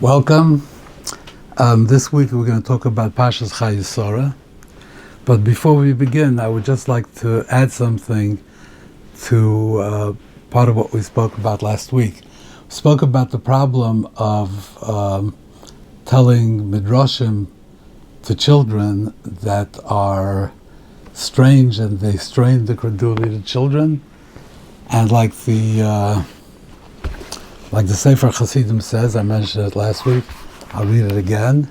Welcome. This week we're going to talk about Parshas Chayei. But before we begin, I would just like to add something to part of what we spoke about last week. We spoke about the problem of telling midrashim to children that are strange, and they strain the credulity of children. And like the Sefer Chassidim says, I mentioned it last week, I'll read it again.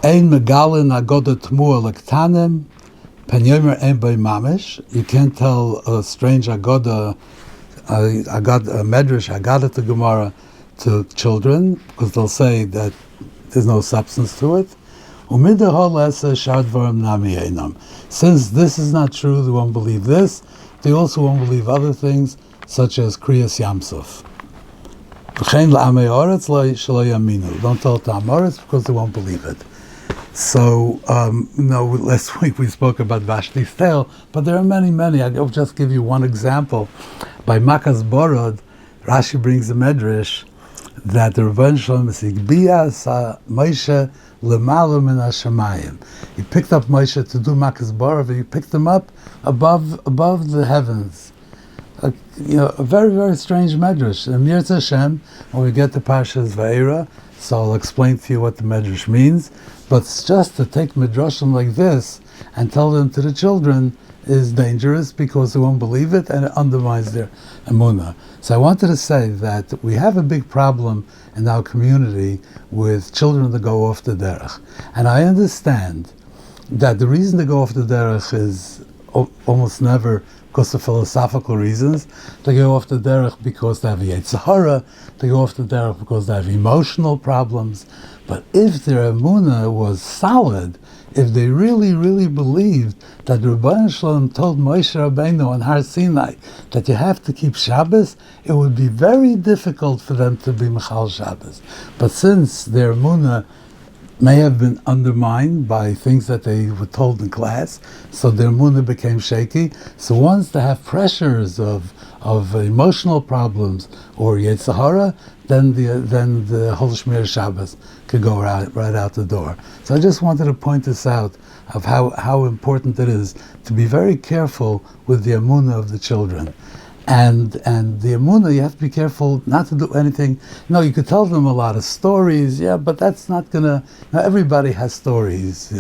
Ein megalin agoda tmua lektanim, pen yomer ein bei mamish. You can't tell a strange agoda, a medrash, agada to Gemara, to children, because they'll say that there's no substance to it. Since this is not true, they won't believe this. They also won't believe other things, such as Kriyas Yamsuf. Don't tell it to Amoritz because they won't believe it. So, last week we spoke about Vashti's tale, but there are many. I'll just give you one example. By Makas Borod, Rashi brings a medrash that the Rebbeinu Shalom is Igbiya Moshe L'Malo Min HaShamayim. He picked up Moshe to do Makas Borod, and he picked him up above the heavens. A very, very strange medrash. And Mirz Hashem, when we get to Parshas Vayera, so I'll explain to you what the medrash means. But it's just to take midrashim like this and tell them to the children is dangerous because they won't believe it and it undermines their emunah. So I wanted to say that we have a big problem in our community with children that go off the derech. And I understand that the reason they go off the derech is almost never because of philosophical reasons. They go off the derech because they have Yetzer Hara. They go off the derech because they have emotional problems. But if their emunah was solid, if they really, really believed that the Rebbeinu Shalom told Moshe Rabbeinu on Har Sinai that you have to keep Shabbos, it would be very difficult for them to be Mechal Shabbos. But since their emunah may have been undermined by things that they were told in class, so their emunah became shaky. So once they have pressures of emotional problems or Yetzer Hara, then the whole Shmir Shabbos could go right out the door. So I just wanted to point this out of how important it is to be very careful with the emunah of the children. And the emunah, you have to be careful not to do anything. You could tell them a lot of stories, but that's not gonna. Everybody has stories.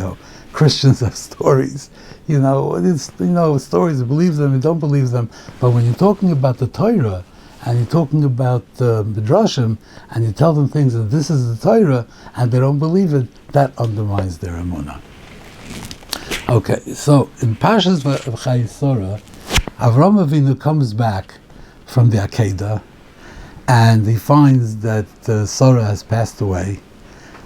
Christians have stories. Stories. You believe them, you don't believe them. But when you're talking about the Torah and you're talking about midrashim, and you tell them things that this is the Torah, and they don't believe it, that undermines their emunah. Okay, so in Parshas Chayei, Avram Avinu comes back from the Akedah, and he finds that Sarah has passed away,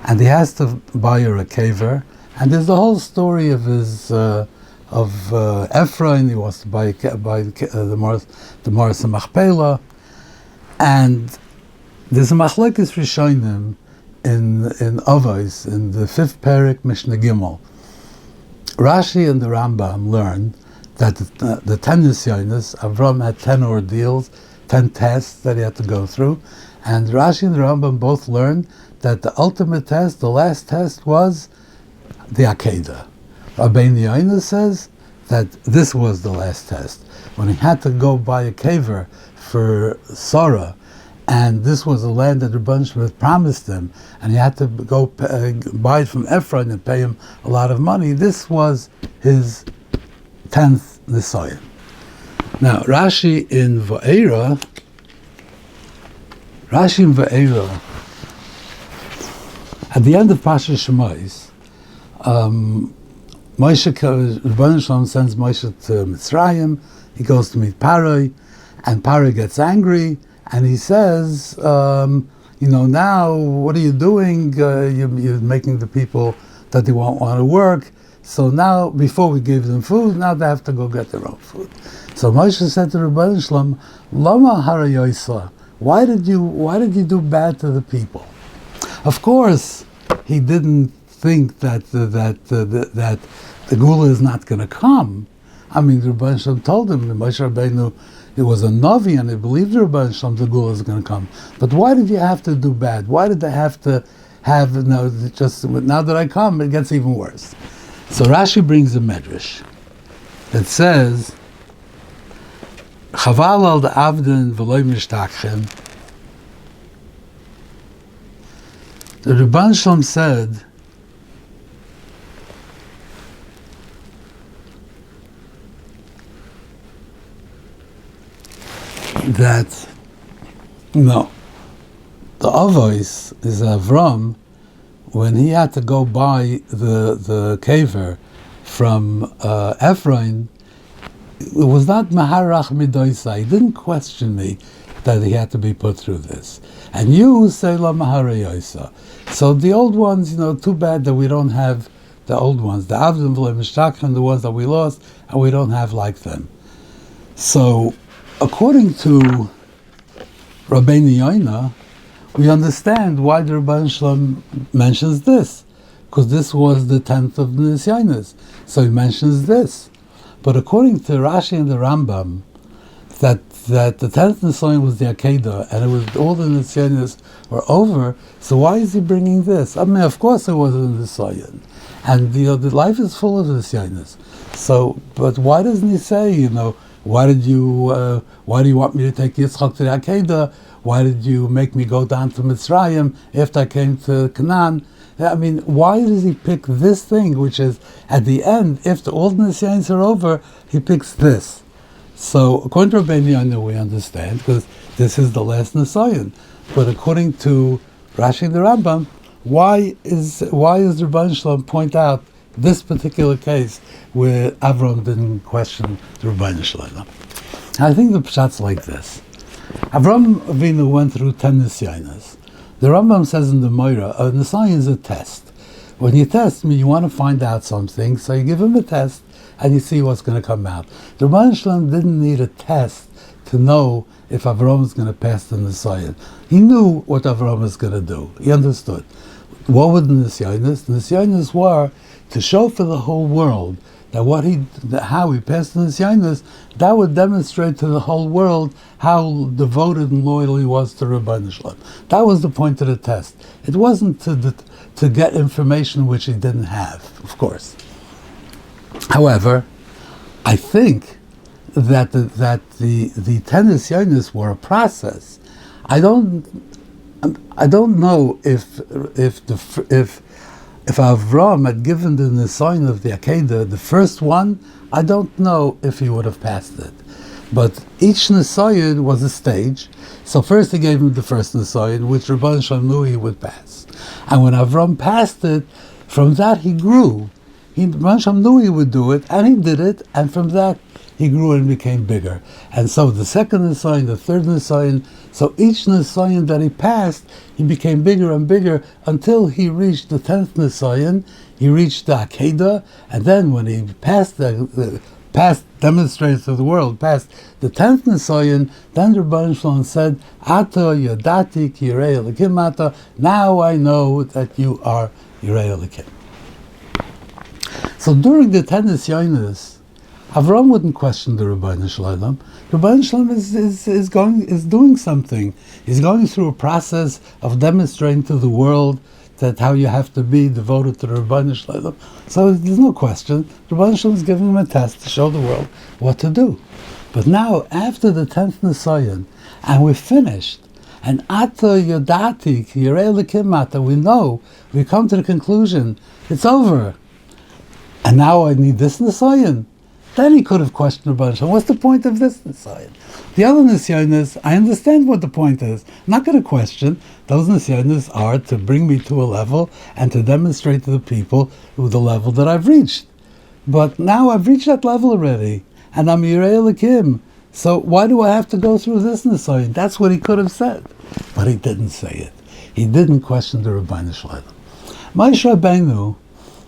and he has to buy her a caver. And there's the whole story of his Ephraim. He wants to buy the Morris Machpelah, and there's a Machlekes Rishonim in Avos in the 5th Perek Mishnah Gimel. Rashi and the Rambam learn that the 10 Nisyonos, Avram had 10 ordeals, 10 tests that he had to go through, and Rashi and the Rambam both learned that the ultimate test, the last test, was the Akedah. Rabbi Yaakov says that this was the last test, when he had to go buy a caver for Sarah, and this was a land that Rebbeinu Shalom had promised him, and he had to go buy it from Ephraim and pay him a lot of money. This was his 10th Nisayon. Now, Rashi in Va'era, at the end of Parshas Shemais, Rebbeinu Shalom sends Moshe to Mitzrayim. He goes to meet Paroi, and Paroi gets angry, and he says, now what are you doing? You're making the people that they won't want to work. So now, before we gave them food, now they have to go get their own food. So Moshe said to Rebbeinu Shalom, Lama harayosa, why did you do bad to the people? Of course, he didn't think that the Gula is not going to come. I mean, the Rebbeinu Shalom told him, Moshe Rabbeinu It was a Navi, and they believed the Rebbeinu Shalom, the Gula is going to come. But why did you have to do bad? Why did they have to have, just now that I come, it gets even worse. So Rashi brings a medrash that says, Chaval al da'avden v'loy mishtachim. The Rebbeinu Shalom said that, the Avos is Avram, when he had to go buy the caver from Ephraim, it was not Maharach Midoisa. He didn't question me that he had to be put through this. And you say La Maharayoisa. So the old ones, too bad that we don't have the old ones, the Avdim V'le Mishtachim, the ones that we lost, and we don't have like them. So, according to Rabbeinu Yoina, we understand why the Rebbeinu Shalom mentions this, because this was the 10th of the Nisyanis. So he mentions this. But according to Rashi and the Rambam, that the 10th Nisyan was the Akedah, and it was all the Nisyanis were over, so why is he bringing this? I mean, of course it wasn't a Nisyan. And, the life is full of Nisyanis. So, but why doesn't he say, why do you want me to take Yitzchak to the Akedah? Why did you make me go down to Mitzrayim after I came to Canaan? I mean, why does he pick this thing, which is, at the end, if all the Nisyanis are over, he picks this. So, according to Rabbi Yaakov, we understand, because this is the last Nisyan. But according to Rashi and the Rambam, why is Rebbeinu Shalom point out this particular case where Avram didn't question the Rebbeinu Shalom? I think the pshat's like this. Avram Avinu went through 10 Nisyanis. The Rambam says in the Moira, a Nisyan is a test. When you test me, you want to find out something, so you give him a test and you see what's going to come out. The Rebbeinu Shalom didn't need a test to know if Avram was going to pass the Nisyan. He knew what Avram was going to do. He understood. What were the Nisyanis? The Nisyanis were to show for the whole world that how he passed the Nisyanis, that would demonstrate to the whole world how devoted and loyal he was to Rebbeinu Shalom. That was the point of the test. It wasn't to get information which he didn't have, of course. However, I think that the 10 Nisyanis were a process. I don't know if Avram had given the Nisyan of the Akedah, the first one, I don't know if he would have passed it. But each Nisyan was a stage. So first he gave him the first Nisyan, which Rebbeinu Shalom knew he would pass. And when Avram passed it, from that he grew. Rebbeinu Shalom knew he would do it, and he did it, and from that he grew and became bigger. And so the second Nisyan, the third Nisyan, so each Nisyan that he passed, he became bigger and bigger until he reached the 10th Nisyan, he reached the Akedah, and then when he passed demonstrated to the world, passed the 10th Nisyan, then the Rebbeinu Shalom said, Ato Yodati Ki Yirei Elokim Ata, now I know that you are Yirei Elokim. So during the 10 Nisyanis, Avram wouldn't question the Rebbeinu Shalom. The Rebbeinu Shalom is doing something. He's going through a process of demonstrating to the world that how you have to be devoted to the Rebbeinu Shalom. So there's no question. The Rebbeinu Shalom is giving him a test to show the world what to do. But now, after the 10th Nisyan, and we're finished, and Ata Yodati Ki Yirei Elokim Ata, we know, we come to the conclusion, it's over. And now I need this Nisyan. Then he could have questioned Rebbeinu Shalom. What's the point of this Nisyan? The other Nisyanis, I understand what the point is. I'm not going to question. Those Nisyanis are to bring me to a level and to demonstrate to the people the level that I've reached. But now I've reached that level already, and I'm Yirei Elokim. So why do I have to go through this Nisyan? That's what he could have said. But he didn't say it. He didn't question the Rebbeinu Shalom. Moshe Rabbeinu,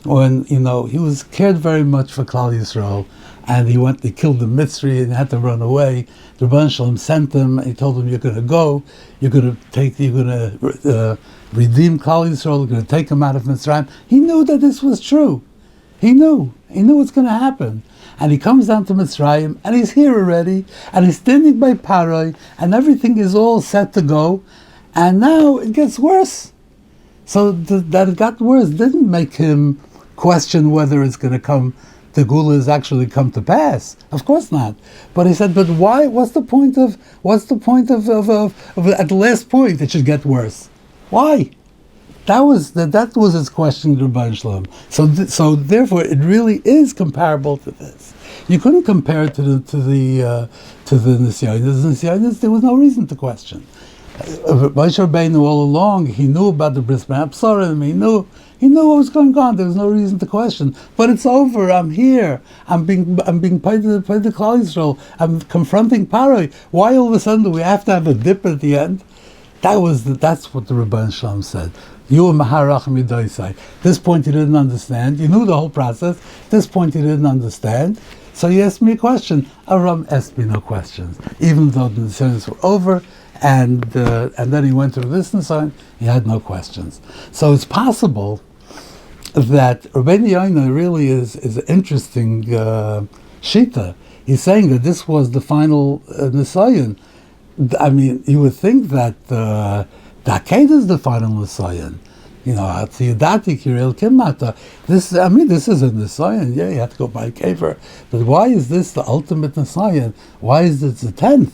when, he was cared very much for Klal Yisrael, and he killed the Mitzri and had to run away. The Rebbeinu Shalom sent him, and he told him, you're going to go, you're going to redeem Klal Yisrael, you're going to take him out of Mitzrayim. He knew that this was true. He knew what's going to happen. And he comes down to Mitzrayim, and he's here already, and he's standing by Paroi, and everything is all set to go, and now it gets worse. So that it got worse didn't make him question whether it's going to come, the Gula has actually come to pass. Of course not. But he said, but why? What's the point of at the last point it should get worse? Why? That was his question to Rabbi Shalom. So therefore, it really is comparable to this. You couldn't compare it to the Nisyonis. The Nisyonis, there was no reason to question. Moshe Rabbeinu all along, he knew about the Bris Bein Absarim. He knew what was going on. There was no reason to question. But it's over. I'm here. I'm being paid to Klal Yisrael. I'm confronting Paroi. Why all of a sudden do we have to have a dip at the end? That's what the Rebbeinu Shalom said. You were Maharach Midoisai. This point you didn't understand. You knew the whole process. This point you didn't understand. So you asked me a question. Aram asked me no questions, even though the decisions were over. And then he went through this and so on. He had no questions. So it's possible that Rabbeinu Yoina really is an interesting shita. He's saying that this was the final Nisayan. I mean, you would think that the acclaimed is the final Nisayan. You know, Atziyadati Kiril Kimata. This is a Nisayan. Yeah, you have to go by a caver. But why is this the ultimate Nisayan? Why is this the 10th?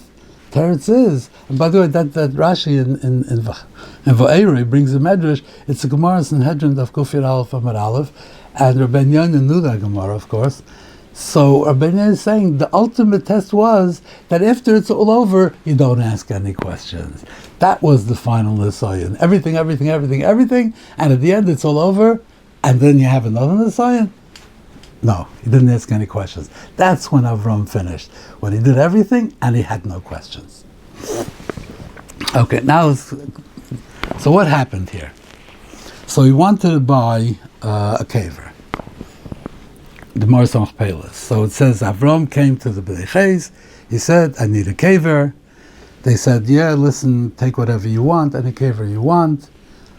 Teretz is, and by the way, that Rashi in Va'erei brings a medrash. It's a Gemara in Hedron of Kufir Aleph Amar Aleph, and Rabbeinu Yoina knew that Gemara, of course. So Rabbeinu Yoina is saying the ultimate test was that after it's all over, you don't ask any questions. That was the final Nisayan. Everything, and at the end it's all over, and then you have another Nisayan. No, he didn't ask any questions. That's when Avram finished. When he did everything and he had no questions. Okay, now, so what happened here? So he wanted to buy a caver, the Mars Machpelas. So it says Avram came to the Bnei Ches. He said, I need a caver. They said, yeah, listen, take whatever you want, any caver you want.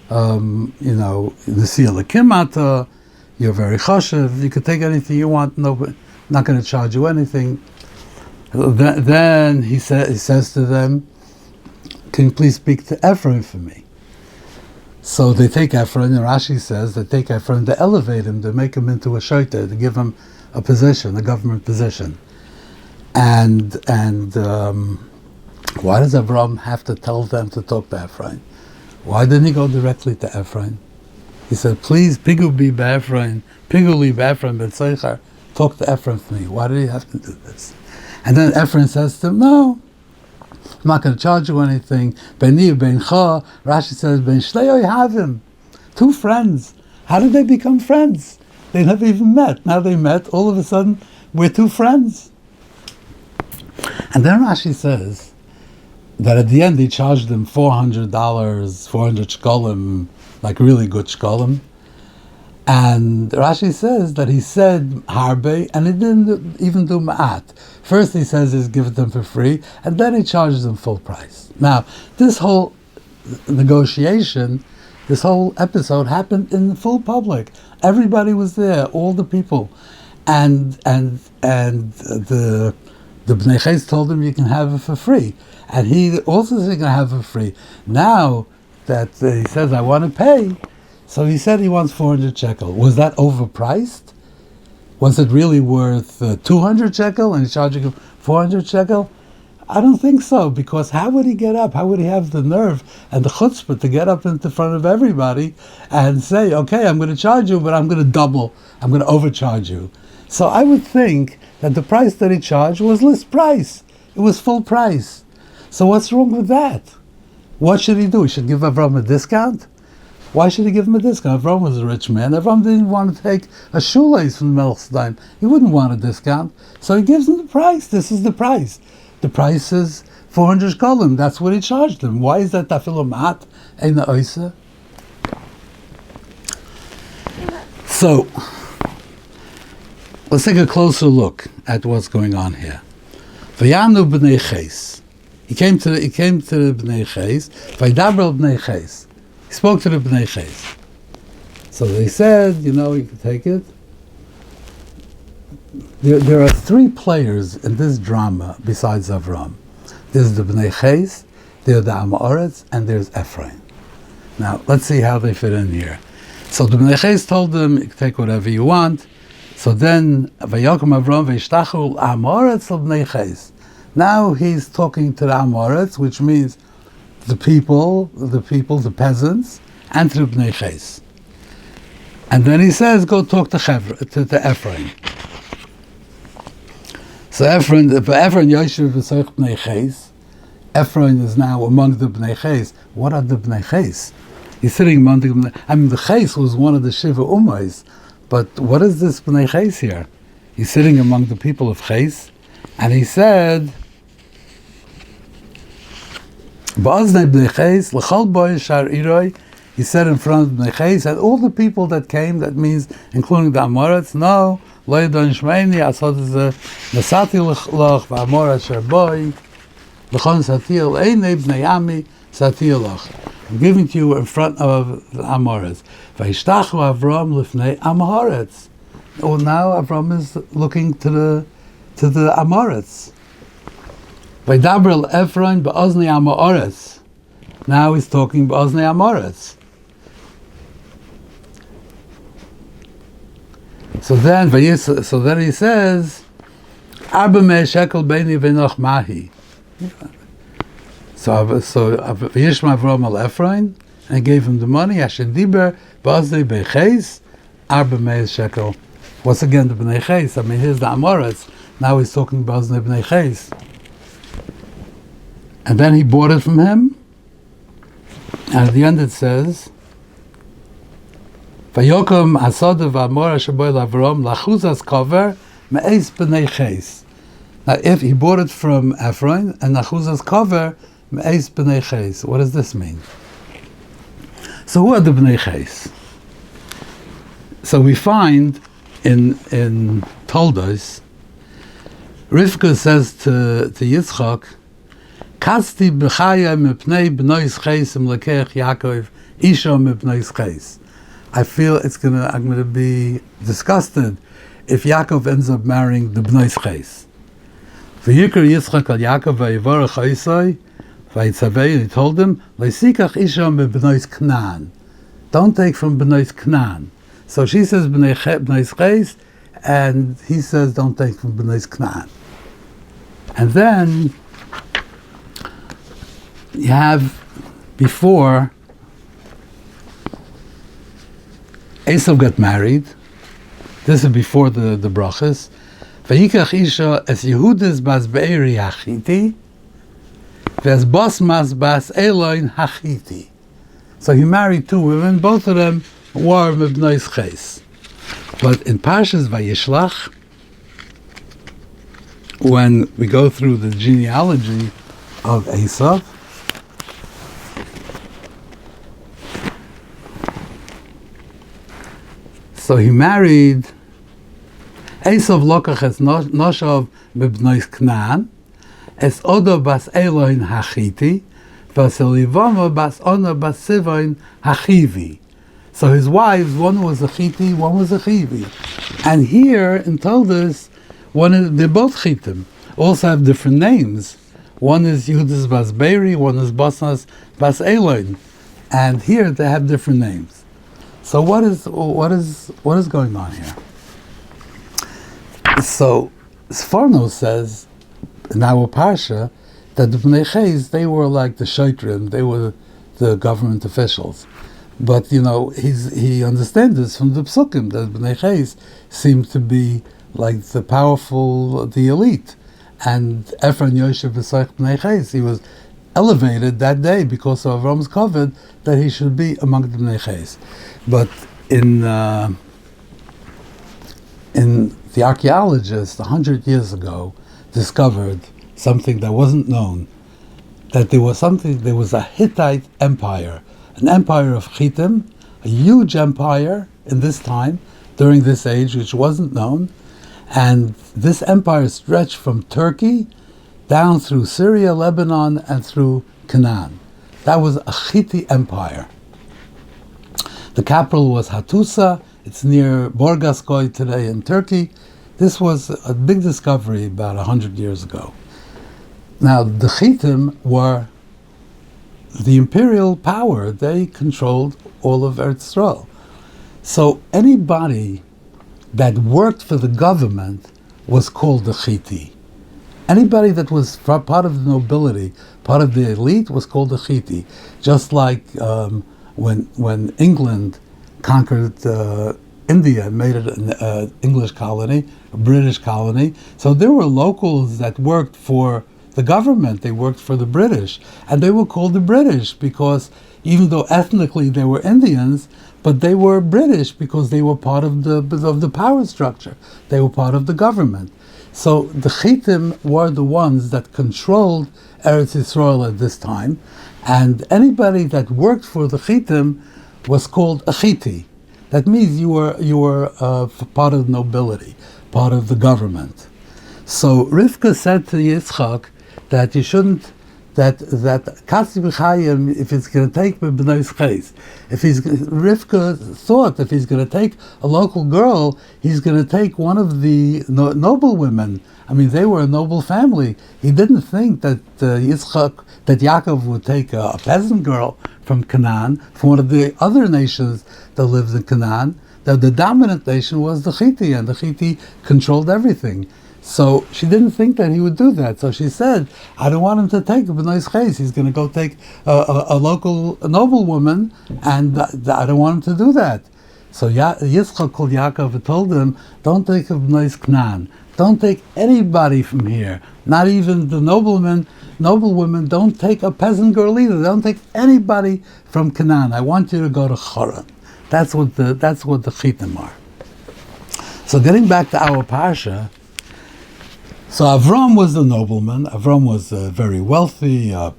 The seal of Kimata. You're very chashiv. You could take anything you want. No, not going to charge you anything. Then he says to them, "Can you please speak to Ephraim for me?" So they take Ephraim, and Rashi says they take Ephraim to elevate him, to make him into a shoiter, to give him a position, a government position. And why does Avram have to tell them to talk to Ephraim? Why didn't he go directly to Ephraim? He said, please, Pigu li b'Ephraim b'tzeichar, talk to Ephraim for me. Why did he have to do this? And then Ephraim says to him, no, I'm not going to charge you anything. Beni bencha, Rashi says, ben shlei havim, 2 friends. How did they become friends? They never even met. Now they met, all of a sudden, we're 2 friends. And then Rashi says that at the end he charged them $400, 400 shkolim, like really good shkolim. And Rashi says that he said harbe, and he didn't even do ma'at. First he says he's given them for free, and then he charges them full price. Now, this whole negotiation, this whole episode happened in the full public. Everybody was there, all the people. And the Bnei Ches told him you can have it for free. And he also said you can have it for free. Now that he says, I want to pay, so he said he wants 400 shekel. Was that overpriced? Was it really worth 200 shekel and he's charging him 400 shekel? I don't think so, because how would he get up? How would he have the nerve and the chutzpah to get up into front of everybody and say, okay, I'm going to charge you, but I'm going to double. I'm going to overcharge you. So I would think that the price that he charged was list price. It was full price. So what's wrong with that? What should he do? He should give Avram a discount? Why should he give him a discount? Avram was a rich man. Avram didn't want to take a shoelace from Melchstein. He wouldn't want a discount. So he gives him the price. This is the price. The price is 400 shkolim. That's what he charged him. Why is that tafilu ma'at eina oisa? So, let's take a closer look at what's going on here. V'yanu b'nei ches. He came to the b'nei ches. V'ydaber b'nei ches. He spoke to the b'nei ches. So they said, you can take it. there are three players in this drama besides Avram. There's the Bnei Ches, there's the Amoritz, and there's Ephraim. Now, let's see how they fit in here. So the Bnei Ches told them, you can take whatever you want. So then, Vayokom Avram V'yishtachu Amoritz Bnei Ches. Now he's talking to the Amoritz, which means the people, the peasants, and to the Bnei Ches. And then he says, go talk to Ephraim. So Ephraim Yosef B'soich Bnei Ches. Ephraim is now among the Bnei Ches. What are the Bnei Ches? He's sitting among the Bnei... I mean, the Ches was one of the Shiva Ummahs, but what is this Bnei Ches here? He's sitting among the people of Ches, and he said, Ba'aznei Bnei Ches, l'chol boy shar iroi. He said in front of Bnei Ches, and all the people that came, that means including the Amoritz, no, lo yadon shmeini, asod ze nasati loch, v'amoritz shar boy, l'chon satil einei bnei ami, satil loch. I'm giving to you in front of the Amoritz. V'yishtachu Avram lifnei Amoritz. Oh, now Avram is looking to the Amoritz. V'ydaber Ephraim ba'ozni Amoritz. Now he's talking ba'ozni Amoritz. So then he says, Arba mei shekel beini v'noch mahi. So V'yishma Avram al Ephraim, and gave him the money. Asher diber ba'ozni b'ches, Arba mei shekel. Once again, the Bnei Ches. I mean, here's the Amoritz. Now he's talking ba'ozni Bnei Ches. And then he bought it from him. And at the end it says, Vayokom Asada v'Amor Shaboy Lavrom Lachuzas Cover Me'ez Bnei Ches. Now, if he bought it from Ephraim and Lachuzas Cover Me'ez Bnei Ches, what does this mean? So, who are the Bnei Ches? So we find in Toldos, Rivka says to Yitzchak, Kasti b'chaya mepnei b'nois ches imlekech Yaakov isha mepnois ches. I feel I'm going to be disgusted if Yaakov ends up marrying the b'nois ches. V'yikar Yitzchak al Yaakov v'yivarach ha'isai v'yitzavei, he told him, Leisikach isha mepnois Knan. Don't take from b'nois Knan. So she says b'nois ches, and he says don't take from b'nois Knan. And then you have before Esav got married. This is before the brachas. Vayikach isha es Yehudas bas Be'eri hachiti, v'es Basmas bas Eloin hachiti. So he married two women. Both of them were mebnois ches. But in Parshas Vayishlach, when we go through the genealogy of Esav, so he married Esav lokach es noshav b'bnois Knan, es Odo bas Eloin hachiti, vas Elivama bas Ona bas Sivoin hachivi. So his wives, one was a Chiti, one was a Chivi. And here in Toldos, they're both Chitim, also have different names. One is Yehudas bas Be'eri, one is Basnas bas Eloin. And here they have different names. So what is going on here? So Sforno says in our Parsha that the Bnei Ches, they were like the Shoitrim, they were the government officials. But he understands this from the Psukim that Bnei Ches seem to be like the powerful, the elite. And Ephraim Yosef B'soich Bnei Ches, he was elevated that day because of Avram's covenant that he should be among the Bnei Ches. But in the archaeologists 100 years ago discovered something that wasn't known, that there was a Hittite Empire, an empire of Chitim, a huge empire in this time, during this age, which wasn't known, and this empire stretched from Turkey down through Syria, Lebanon, and through Canaan. That was a Hittite Empire. The capital was Hattusa. It's near Borgaskoy today in Turkey. This was a big discovery about 100 years ago. Now, the Hittim were the imperial power. They controlled all of Eretz Yisrael. So anybody that worked for the government was called the Hittite. Anybody that was part of the nobility, part of the elite, was called a Hittite. Just like when England conquered India and made it an English colony, a British colony. So there were locals that worked for the government. They worked for the British, and they were called the British because even though ethnically they were Indians, but they were British because they were part of the power structure. They were part of the government. So the Hittim were the ones that controlled Eretz Yisrael at this time, and anybody that worked for the Hittim was called a Hittite. That means you were part of the nobility, part of the government. So Rivka said to Yitzchak that you shouldn't, that Katzi B'chayim, if it's going to take B'nais Ches, Rivka thought if he's going to take a local girl, he's going to take one of the noble women. I mean, they were a noble family. He didn't think that that Yaakov would take a peasant girl from Canaan, from one of the other nations that lived in Canaan. The dominant nation was the Hittite, and the Hittite controlled everything. So she didn't think that he would do that. So she said, I don't want him to take a b'nais ches. He's going to go take a local noblewoman, and I don't want him to do that. So Yitzchak called Yaakov and told him, don't take a b'nais Canaan. Don't take anybody from here. Not even the noblewomen. Don't take a peasant girl either. Don't take anybody from Canaan. I want you to go to Haran. That's what the Hittim are. So getting back to our Parsha, so Avram was the nobleman. Avram was very wealthy, a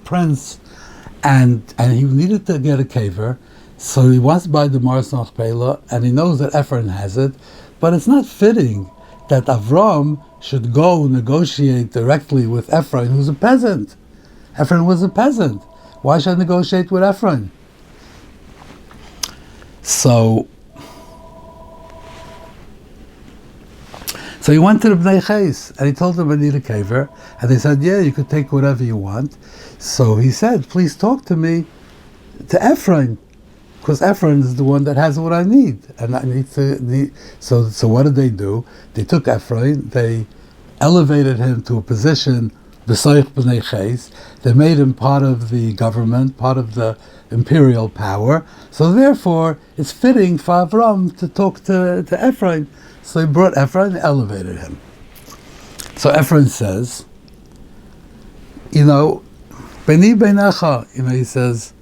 prince, and he needed to get a caver. So he wants to buy the Mars Machpelah, and he knows that Ephraim has it, but it's not fitting that Avram should go negotiate directly with Ephraim, who's a peasant. Ephraim was a peasant. Why should I negotiate with Ephraim? So he went to the Bnei Ches, and he told them I need a caver, and they said, yeah, you could take whatever you want. So he said, please talk to me, to Ephraim, because Ephraim is the one that has what I need, and I need to. So what did they do? They took Ephraim, they elevated him to a position b'soich Bnei Ches. They made him part of the government, part of the imperial power. So therefore, it's fitting for Avram to talk to Ephraim. So he brought Ephraim and elevated him. So Ephraim says, Beni Beinecha, he says,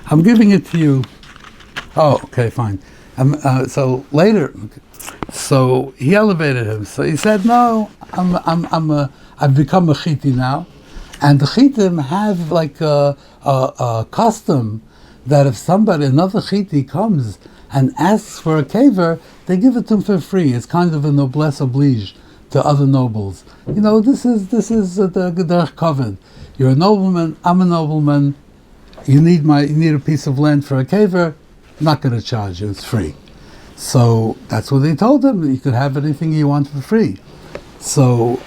I'm giving it to you. Oh, okay, fine. So later, so he elevated him. So he said, no, I've become a Hittite now. And the Hittim have like a custom that if another Hittite comes and asks for a caver, they give it to him for free. It's kind of a noblesse oblige to other nobles. This is the derech kavod. You're a nobleman, I'm a nobleman. You need a piece of land for a caver. I'm not going to charge you. It's free. So that's what they told him. You could have anything you want for free. So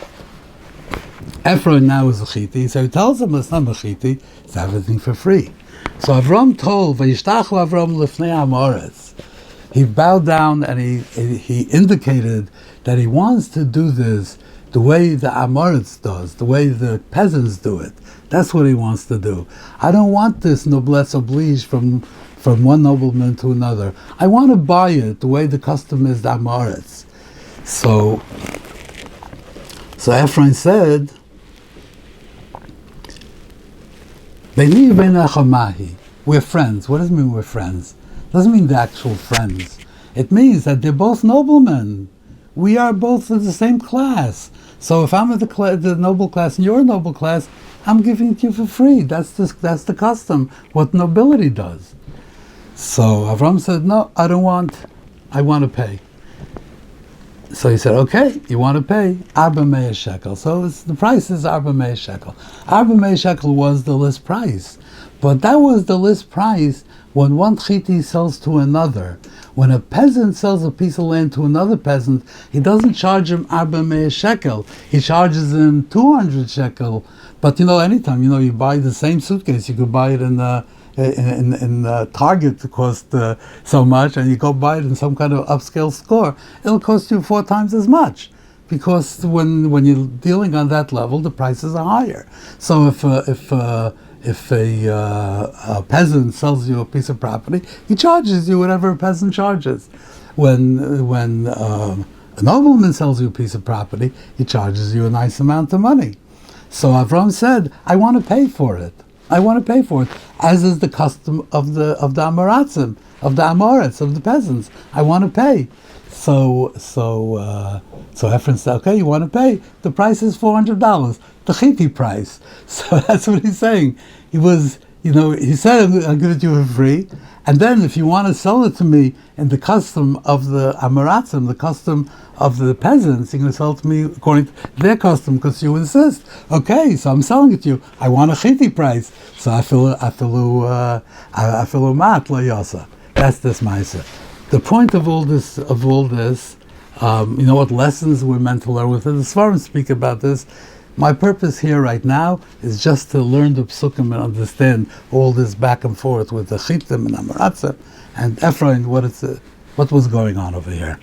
Ephraim now is a Hittite. So he tells him it's not a Hittite. It's everything for free. So Avram told, Vayishtachu Avram lifnei Amoretz. He bowed down and he indicated that he wants to do this the way the Amoretz does, the way the peasants do it. That's what he wants to do. I don't want this noblesse oblige from one nobleman to another. I want to buy it the way the custom is the Amoretz. So Ephraim said, we're friends. What does it mean we're friends? It doesn't mean the actual friends. It means that they're both noblemen. We are both of the same class. So if I'm the noble class and you're a noble class, I'm giving it to you for free. That's the custom, what nobility does. So Avram said, no, I don't want, I want to pay. So he said, okay, you want to pay Arba Mea shekel. So the price is Arba Mea shekel. Arba Mea shekel was the list price. But that was the list price when one Chiti sells to another. When a peasant sells a piece of land to another peasant, he doesn't charge him Arba Mea shekel. He charges him 200 shekel. But anytime, you buy the same suitcase, you could buy it in Target to cost so much, and you go buy it in some kind of upscale store, it'll cost you 4 times as much, because when you're dealing on that level, the prices are higher. So if a peasant sells you a piece of property, he charges you whatever a peasant charges. When a nobleman sells you a piece of property, he charges you a nice amount of money. So Avram said, I want to pay for it. I want to pay for it, as is the custom of the Amoratzim, of the Amoritz, of the peasants. I want to pay. So Ephraim said, okay, you want to pay? The price is $400, the Chiti price. So that's what he's saying. He said, I'm going to do it for free. And then if you want to sell it to me in the custom of the Amoratzim, the custom of the peasants, you're going to sell it to me according to their custom, because you insist. Okay, so I'm selling it to you. I want a Chiti price. So I feel mat lo yasa. That's this ma'aseh. The point of all this, what lessons we're meant to learn with it. The sefarim speak about this. My purpose here right now is just to learn the psukim and understand all this back and forth with the Chittim and Amoratzim and Ephraim, what was going on over here.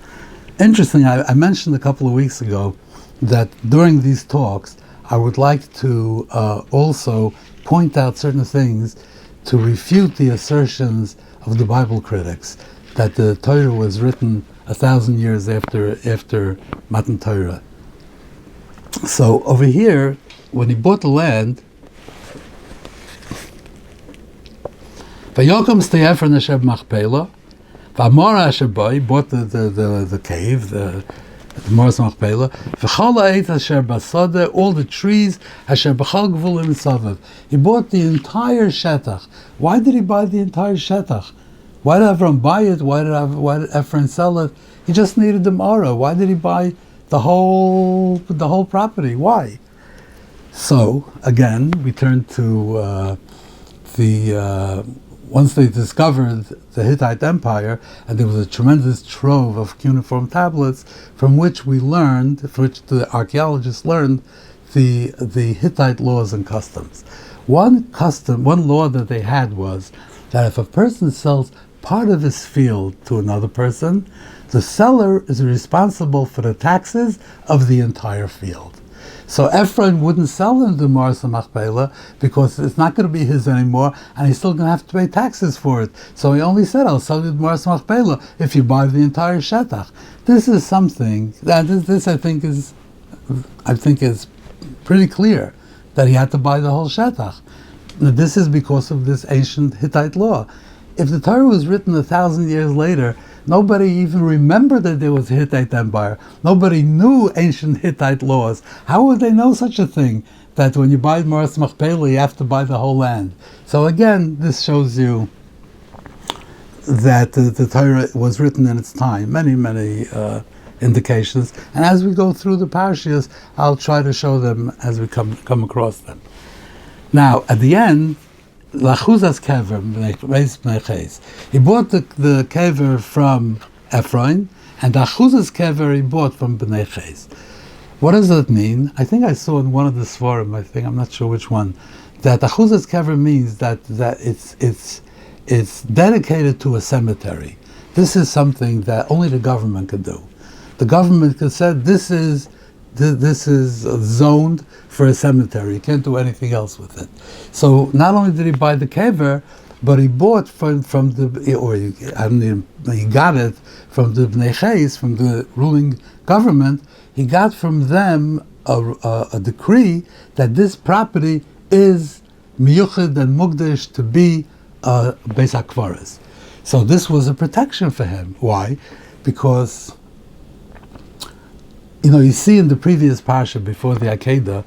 Interesting, I mentioned a couple of weeks ago that during these talks, I would like to also point out certain things to refute the assertions of the Bible critics that the Torah was written 1,000 years after Matan Torah. So over here, when he bought the land, Vayokom Ste'efer Nesheb Machpelah, V'amora Asher Bo, he bought the cave, the Moras Machpelah, V'chol ha'et Asher Basada, all the trees, Asher B'chol Gvulim Savav. He bought the entire Shetach. Why did he buy the entire Shetach? Why did Avram buy it? Why did Ephraim sell it? He just needed the Mora. Why did he buy the whole property? Why? So again, we turn to once they discovered the Hittite Empire, and there was a tremendous trove of cuneiform tablets from which the archaeologists learned the Hittite laws and customs. One law that they had was that if a person sells part of his field to another person, the seller is responsible for the taxes of the entire field. So Ephraim wouldn't sell him the Moras Machpelah because it's not going to be his anymore, and he's still going to have to pay taxes for it. So he only said, I'll sell you the Moras Machpelah if you buy the entire Shetach. This is something that I think is pretty clear, that he had to buy the whole Shetach. Now, this is because of this ancient Hittite law. If the Torah was written 1,000 years later, nobody even remembered that there was a Hittite Empire. Nobody knew ancient Hittite laws. How would they know such a thing? That when you buy Moras Machpelah, you have to buy the whole land. So again, this shows you that the Torah was written in its time. Many indications. And as we go through the Parshas, I'll try to show them as we come across them. Now, at the end, Lachuzas kever, he bought the kever from Ephraim, and Achuzas kever he bought from Bnei Ches. What does that mean? I think I saw in one of the sefarim, I'm not sure which one, that Achuzas kever means that it's dedicated to a cemetery. This is something that only the government could do. The government could say, this is zoned for a cemetery. You can't do anything else with it. So not only did he buy the kever, but he bought he got it from the Bnei Ches, from the ruling government. He got from them a decree that this property is miyuchid and mukdesh to be Beis HaKvaros. So this was a protection for him. Why? Because you see in the previous Parsha before the Akedah,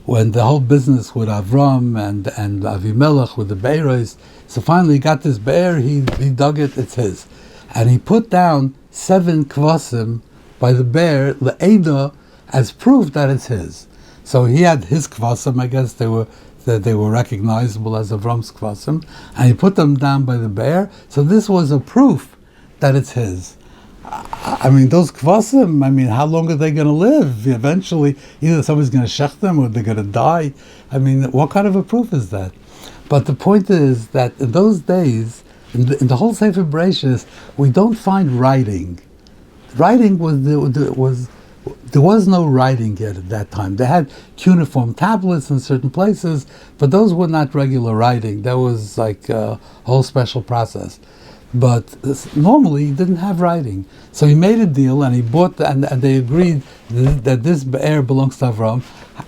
when the whole business with Avram and Avimelech with the Beiros, so finally he got this bear, he dug it, it's his. And he put down 7 kvasim by the bear, le'eda, as proof that it's his. So he had his kvasim, I guess they were recognizable as Avram's kvasim, and he put them down by the bear. So this was a proof that it's his. I mean, those kvasim, I mean, how long are they going to live? Eventually, either somebody's going to shech them or they're going to die. I mean, what kind of a proof is that? But the point is that in those days, in the whole Sefer Bereshis, we don't find writing. Writing there was no writing yet at that time. They had cuneiform tablets in certain places, but those were not regular writing. That was like a whole special process. But normally he didn't have writing. So he made a deal and he bought, and they agreed that this be'er belongs to Avram.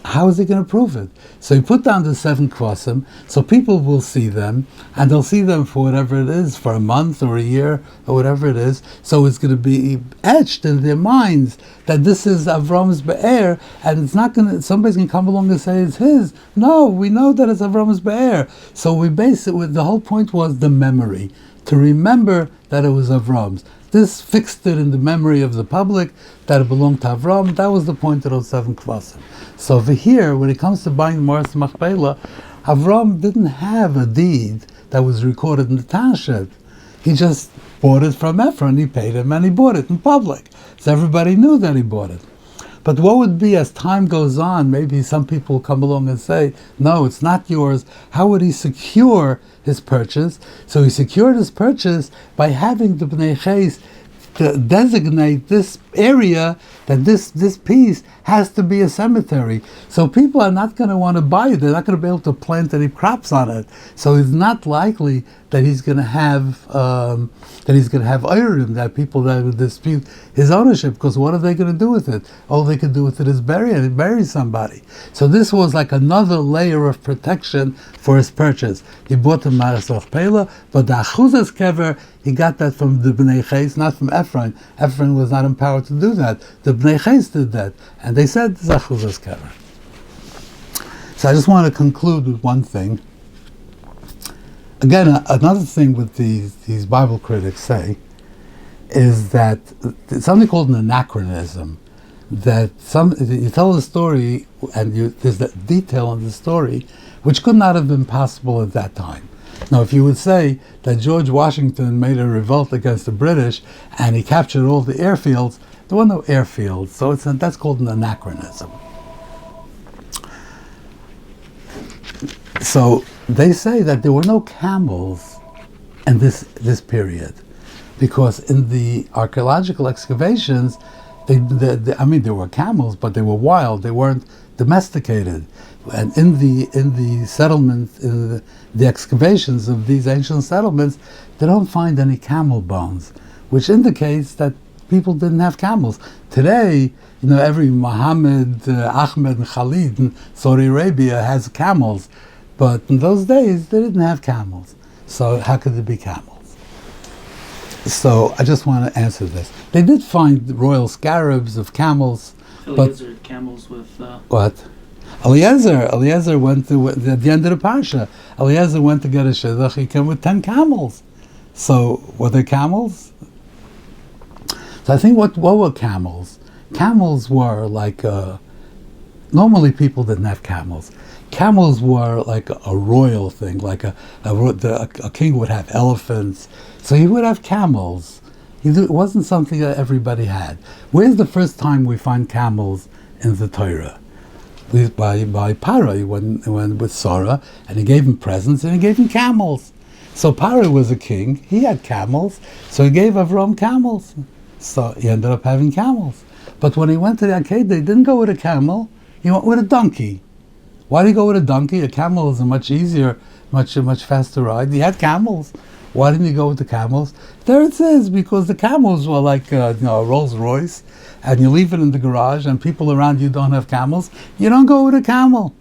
How is he going to prove it? So he put down the 7 kvasim, so people will see them, and they'll see them for whatever it is, for a month or a year or whatever it is. So it's going to be etched in their minds that this is Avram's be'er, and it's not going to, somebody's going to come along and say it's his. No, we know that it's Avram's be'er. So we base it with, the whole point was the memory, to remember that it was Avram's. This fixed it in the memory of the public that it belonged to Avram. That was the point of those 7 kvasim. So over here, when it comes to buying the Moras Machpelah, Avram didn't have a deed that was recorded in the township. He just bought it from Ephron. He paid him and he bought it in public. So everybody knew that he bought it. But what would be, as time goes on, maybe some people will come along and say, no, it's not yours. How would he secure his purchase? So he secured his purchase by having the Bnei Ches to designate this area, that this piece has to be a cemetery. So people are not going to want to buy it. They're not going to be able to plant any crops on it. So it's not likely that he's going to have Eirim, that people that would dispute his ownership, because what are they going to do with it? All they can do with it is bury somebody. So this was like another layer of protection for his purchase. He bought the Moras Machpelah, but the Achuzas Kever, he got that from the Bnei Ches, not from Ephron. Ephron was not empowered to do that. The Bnei Ches did that, and they said this is Achuzas Kever. So I just want to conclude with one thing. Again, another thing with these Bible critics say is that it's something called an anachronism. That you tell a story and there's that detail in the story which could not have been possible at that time. Now, if you would say that George Washington made a revolt against the British and he captured all the airfields, there were no airfields, so that's called an anachronism. So they say that there were no camels in this period, because in the archaeological excavations, there were camels, but they were wild. They weren't domesticated. And in the settlement, in the excavations of these ancient settlements, they don't find any camel bones, which indicates that people didn't have camels. Today, every Muhammad, Ahmed, and Khalid in Saudi Arabia has camels. But in those days, they didn't have camels. So how could there be camels? So I just want to answer this. They did find royal scarabs of camels. Eliezer camels with... What? Eliezer went to, at the end of the Parsha, Eliezer went to get a shidduch, he came with 10 camels. So were they camels? So I think what were camels? Camels were like, normally people didn't have camels. Camels were like a royal thing, like a king would have elephants, so he would have camels. It wasn't something that everybody had. Where's the first time we find camels in the Torah? By Paro. He went with Sarah, and he gave him presents, and he gave him camels. So Paro was a king, he had camels, so he gave Avram camels. So he ended up having camels. But when he went to the Akedah, he didn't go with a camel, he went with a donkey. Why did he go with a donkey? A camel is a much easier, much faster ride. He had camels. Why didn't he go with the camels? There it says, because the camels were like a Rolls Royce, and you leave it in the garage, and people around you don't have camels. You don't go with a camel.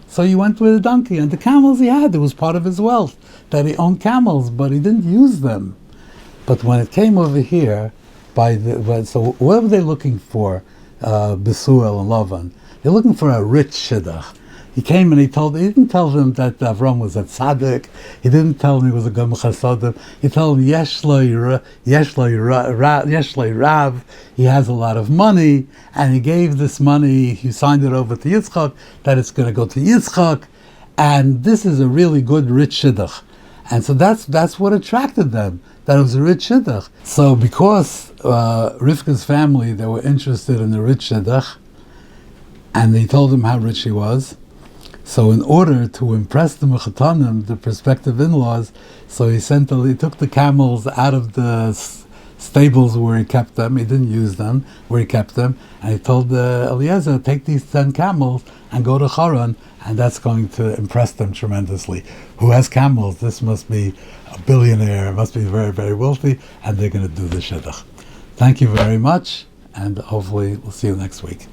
So he went with a donkey, and the camels he had, it was part of his wealth, that he owned camels, but he didn't use them. But when it came over here, so what were they looking for, Besuel and Lavan? They're looking for a rich shidduch. He came and he didn't tell them that Avram was a tzaddik. He didn't tell them he was a gam chasadim. He told him yesh lo rav. He has a lot of money, and he gave this money. He signed it over to Yitzchak that it's going to go to Yitzchak, and this is a really good rich shidduch. And so that's what attracted them. That it was a rich shidduch. So because Rivka's family, they were interested in the rich shidduch, and they told him how rich he was. So in order to impress the mechatanim, the prospective in-laws, so he took the camels out of the stables where he kept them. He didn't use them where he kept them, and he told Eliezer, take these 10 camels and go to Haran, and that's going to impress them tremendously. Who has camels? This must be a billionaire, must be very, very wealthy, and they're going to do the shidduch. Thank you very much, and hopefully we'll see you next week.